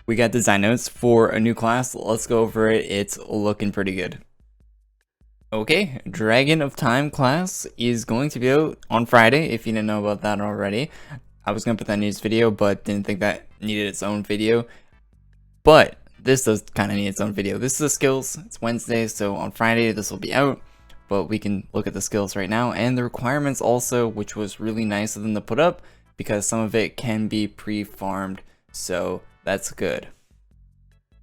We got design notes for a new class. Let's go over it. It's looking pretty good. Okay, Dragon of Time class is going to be out on Friday, if you didn't know about that already. I was going to put that in this video, but didn't think that needed its own video. But this does kind of need its own video. This is the skills. It's Wednesday, so on Friday this will be out. But we can look at the skills right now and the requirements also, which was really nice of them to put up because some of it can be pre-farmed, so that's good.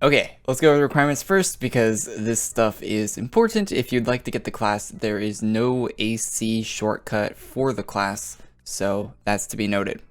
Okay, let's go over the requirements first because this stuff is important. If you'd like to get the class, there is no AC shortcut for the class, so that's to be noted.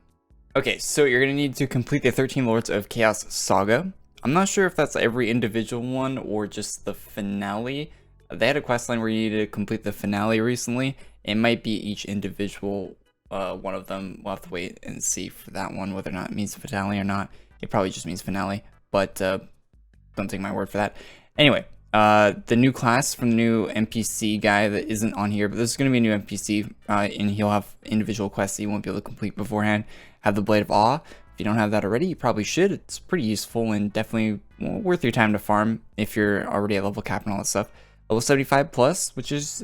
Okay, so you're going to need to complete the 13 Lords of Chaos Saga. I'm not sure if that's every individual one or just the finale. They had a quest line where you needed to complete the finale recently. It might be each individual one of them. We'll have to wait and see for that one, whether or not it means finale or not. It probably just means finale, but don't take my word for that. Anyway, the new class from the new NPC guy that isn't on here, but this is going to be a new NPC, and he'll have individual quests that you won't be able to complete beforehand. Have the Blade of Awe. If you don't have that already, you probably should. It's pretty useful and definitely worth your time to farm if you're already at level cap and all that stuff. Level 75 plus, which is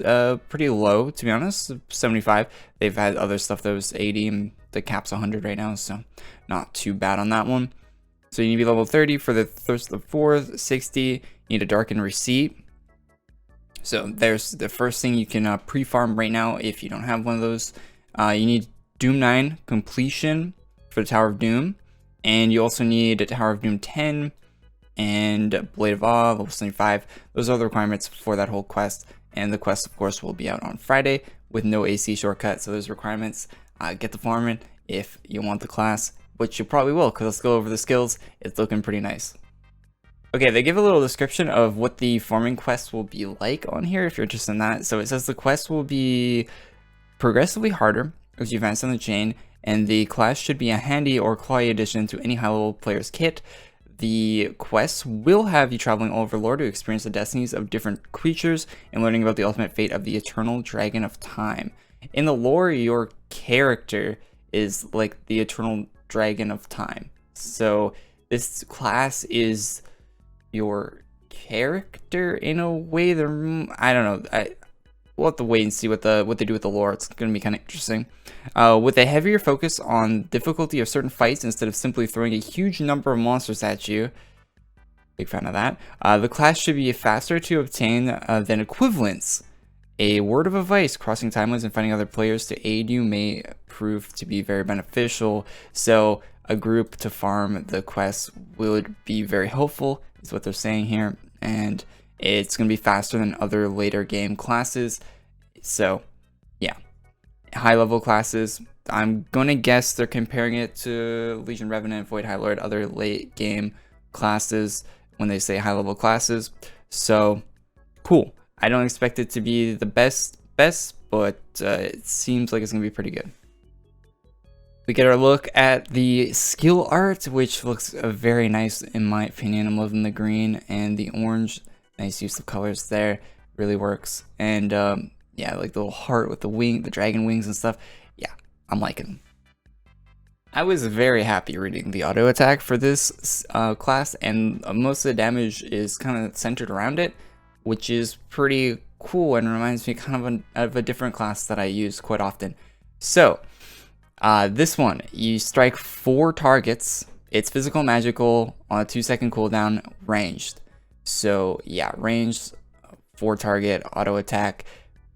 pretty low, to be honest. 75. They've had other stuff that was 80, and the cap's 100 right now, so not too bad on that one. So you need to be level 30 for the Thirst of the Fourth, 60. You need a Darkened Receipt. So there's the first thing you can pre-farm right now if you don't have one of those. You need Doom 9 completion for the Tower of Doom. And you also need a Tower of Doom 10 and Blade of Awe, level 75. Those are the requirements for that whole quest. And the quest, of course, will be out on Friday with no AC shortcut. So those requirements, get the farming if you want the class, which you probably will, because let's go over the skills. It's looking pretty nice. Okay, they give a little description of what the farming quest will be like on here if you're interested in that. So it says the quest will be progressively harder as you advance on the chain, and the class should be a handy or quality addition to any high-level player's kit. The quests will have you traveling all over lore to experience the destinies of different creatures and learning about the ultimate fate of the eternal Dragon of Time. In the lore, your character is like the eternal Dragon of Time. So this class is your character in a way. I don't know. We'll have to wait and see what they do with the lore. It's going to be kind of interesting. With a heavier focus on difficulty of certain fights instead of simply throwing a huge number of monsters at you. Big fan of that. The class should be faster to obtain than equivalents. A word of advice: crossing timelines and finding other players to aid you may prove to be very beneficial. So a group to farm the quest would be very helpful, is what they're saying here. And it's going to be faster than other later game classes. So, yeah. High level classes. I'm going to guess they're comparing it to Legion Revenant, Void High Lord, other late game classes when they say high level classes. So, cool. I don't expect it to be the best, but it seems like it's going to be pretty good. We get our look at the skill art, which looks very nice in my opinion. I'm loving the green and the orange. Nice use of colors there, really works. And yeah, like the little heart with the dragon wings and stuff. Yeah, I'm liking them. I was very happy reading the auto attack for this class, and most of the damage is kind of centered around it, which is pretty cool and reminds me kind of a different class that I use quite often. So this one, you strike 4 targets. It's physical, magical, on a 2-second cooldown, ranged. So yeah, ranged, 4 target, auto attack,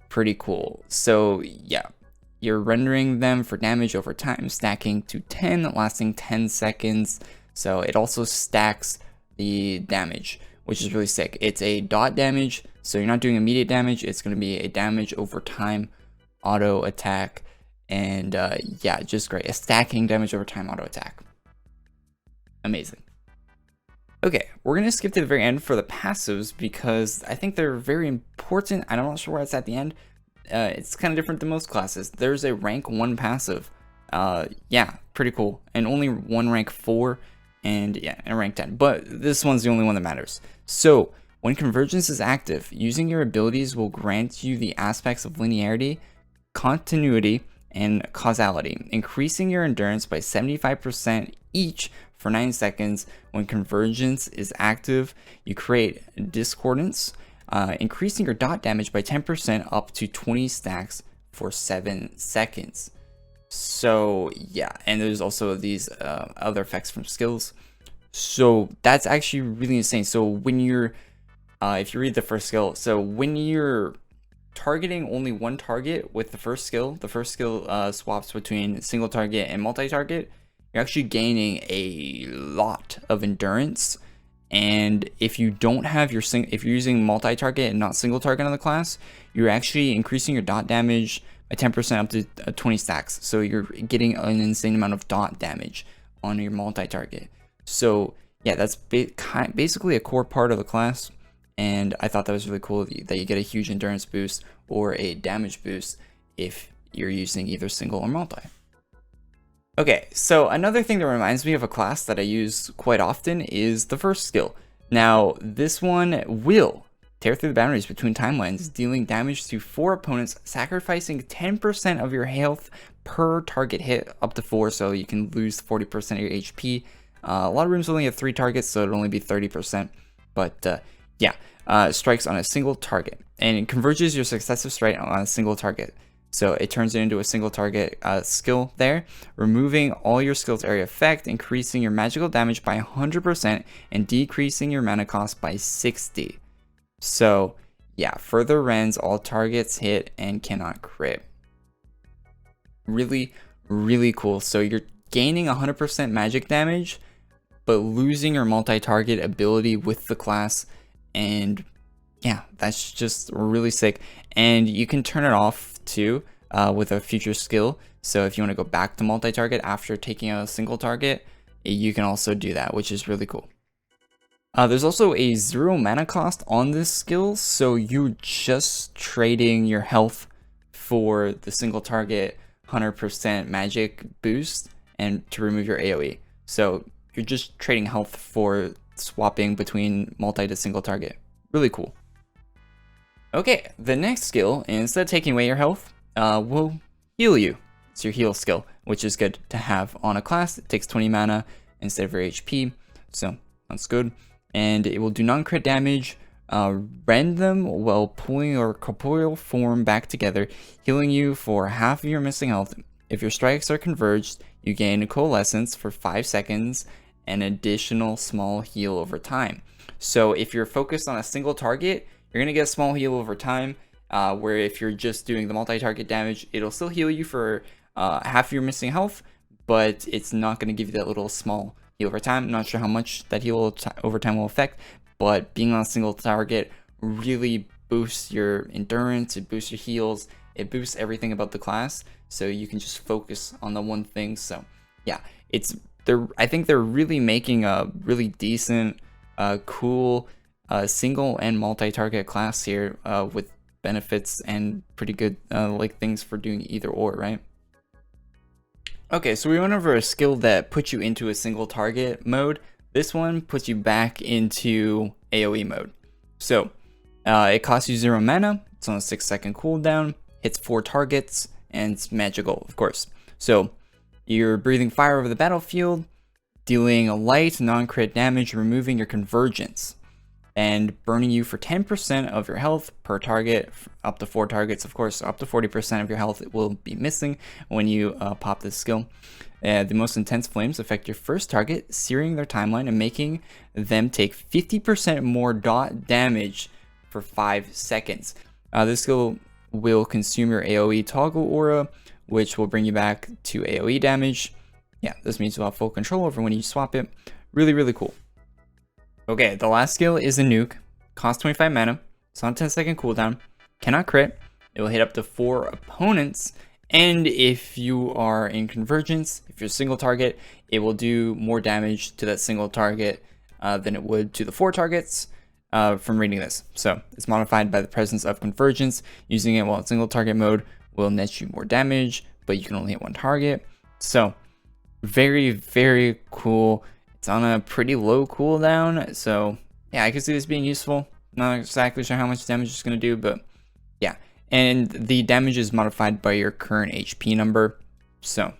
pretty cool. So yeah, you're rendering them for damage over time, stacking to 10, lasting 10 seconds. So it also stacks the damage, which is really sick. It's a dot damage, so you're not doing immediate damage. It's going to be a damage over time auto attack. And yeah, just great. A stacking damage over time auto attack. Amazing. Okay, we're going to skip to the very end for the passives because I think they're very important. I'm not sure why it's at the end. It's kind of different than most classes. There's a rank 1 passive. Yeah, pretty cool. And only one rank 4 and yeah, a rank 10. But this one's the only one that matters. So, when Convergence is active, using your abilities will grant you the aspects of linearity, continuity, and causality, increasing your endurance by 75% each for 9 seconds. When convergence is active, you create discordance, increasing your dot damage by 10% up to 20 stacks for 7 seconds. So yeah, and there's also these other effects from skills. So that's actually really insane. So when you're, if you read the first skill, so when you're targeting only one target with the first skill swaps between single target and multi-target, you're actually gaining a lot of endurance. And if you don't have your if you're using multi-target and not single target on the class, you're actually increasing your dot damage by 10% up to 20 stacks. So you're getting an insane amount of dot damage on your multi-target. So yeah, that's basically a core part of the class. And I thought that was really cool that you get a huge endurance boost or a damage boost if you're using either single or multi. Okay, so another thing that reminds me of a class that I use quite often is the first skill. Now, this one will tear through the boundaries between timelines, dealing damage to 4 opponents, sacrificing 10% of your health per target hit, up to 4, so you can lose 40% of your HP. A lot of rooms only have 3 targets, so it'll only be 30%. But yeah, strikes on a single target, and it converges your successive strike on a single target. So it turns it into a single target skill there, removing all your skill's area effect, increasing your magical damage by 100%, and decreasing your mana cost by 60. So yeah, further rends all targets hit and cannot crit. Really, really cool. So you're gaining 100% magic damage, but losing your multi-target ability with the class. And yeah, that's just really sick. And you can turn it off too with a future skill. So if you want to go back to multi-target after taking out a single target, you can also do that, which is really cool. There's also a 0 mana cost on this skill, so you're just trading your health for the single target 100% magic boost and to remove your AoE. So you're just trading health for swapping between multi to single target. Really cool. Okay, the next skill, instead of taking away your health, will heal you. It's your heal skill, which is good to have on a class. It takes 20 mana instead of your HP, so that's good. And it will do non-crit damage, rend them while pulling your corporeal form back together, healing you for half of your missing health. If your strikes are converged, you gain coalescence for 5 seconds, an additional small heal over time. So if you're focused on a single target, you're gonna get a small heal over time, where if you're just doing the multi-target damage, it'll still heal you for half your missing health, but it's not gonna give you that little small heal over time. I'm not sure how much that heal over time will affect, but being on a single target really boosts your endurance, it boosts your heals, it boosts everything about the class, so you can just focus on the one thing. So yeah, I think they're really making a really decent, cool single and multi-target class here with benefits and pretty good like things for doing either or, right? Okay, so we went over a skill that puts you into a single target mode. This one puts you back into AoE mode. So it costs you 0 mana, it's on a 6-second cooldown, hits 4 targets, and it's magical, of course. So you're breathing fire over the battlefield, dealing a light non-crit damage, removing your convergence, and burning you for 10% of your health per target, up to 4 targets, of course. Up to 40% of your health will be missing when you pop this skill. The most intense flames affect your first target, searing their timeline and making them take 50% more dot damage for 5 seconds. This skill will consume your AoE toggle aura, which will bring you back to AoE damage. Yeah, this means you'll have full control over when you swap it. Really, really cool. Okay, the last skill is a nuke. Costs 25 mana. It's on a 10-second cooldown. Cannot crit. It will hit up to 4 opponents. And if you are in convergence, if you're a single target, it will do more damage to that single target than it would to the 4 targets from reading this. So it's modified by the presence of convergence. Using it while in single target mode will net you more damage, but you can only hit 1 target. So very, very cool. It's on a pretty low cooldown, so yeah, I can see this being useful. Not exactly sure how much damage it's going to do, but yeah. And the damage is modified by your current HP number. So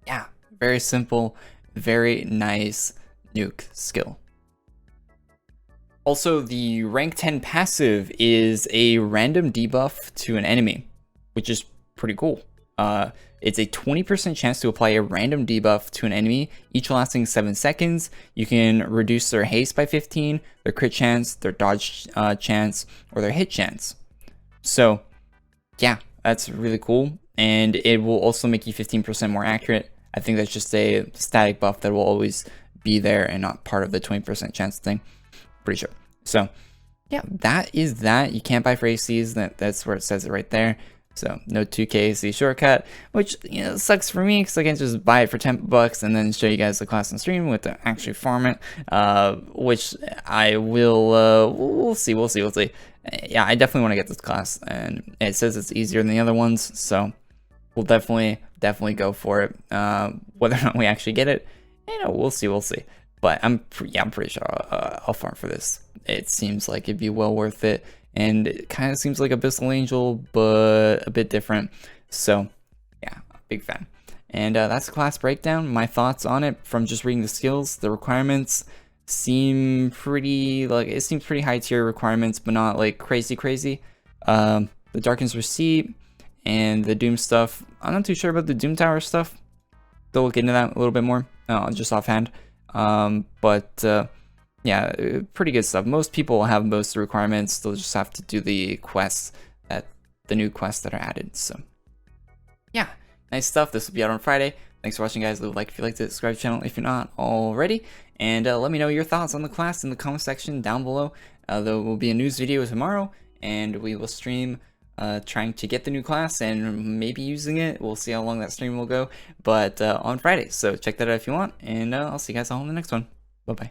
yeah, very simple, very nice nuke skill. Also, the rank 10 passive is a random debuff to an enemy, which is pretty cool. It's a 20% chance to apply a random debuff to an enemy, each lasting 7 seconds. You can reduce their haste by 15, their crit chance, their dodge chance, or their hit chance. So, yeah, that's really cool. And it will also make you 15% more accurate. I think that's just a static buff that will always be there and not part of the 20% chance thing. Pretty sure. So, yeah, that is that. You can't buy for ACs. That's where it says it right there. So no 2K AC shortcut, which, you know, sucks for me because I can just buy it for 10 bucks and then show you guys the class on stream with the actually farm it, which I will. We'll see. Yeah, I definitely want to get this class, and it says it's easier than the other ones, so we'll definitely go for it. Whether or not we actually get it, you know, we'll see. But I'm pretty sure I'll farm for this. It seems like it'd be well worth it. And it kind of seems like Abyssal Angel, but a bit different. So, yeah, big fan. And that's the class breakdown. My thoughts on it from just reading the skills. The requirements seem pretty, it seems pretty high tier requirements, but not like crazy. The Darken's Receipt and the Doom stuff. I'm not too sure about the Doom Tower stuff. They'll look into that a little bit more, just offhand. Yeah, pretty good stuff. Most people have most of the requirements. They'll just have to do the quests, the new quests that are added. So, yeah, nice stuff. This will be out on Friday. Thanks for watching, guys. Leave a like if you liked it. Subscribe to the channel if you're not already. And let me know your thoughts on the class in the comment section down below. There will be a news video tomorrow, and we will stream trying to get the new class and maybe using it. We'll see how long that stream will go, but on Friday. So check that out if you want, and I'll see you guys all in the next one. Bye-bye.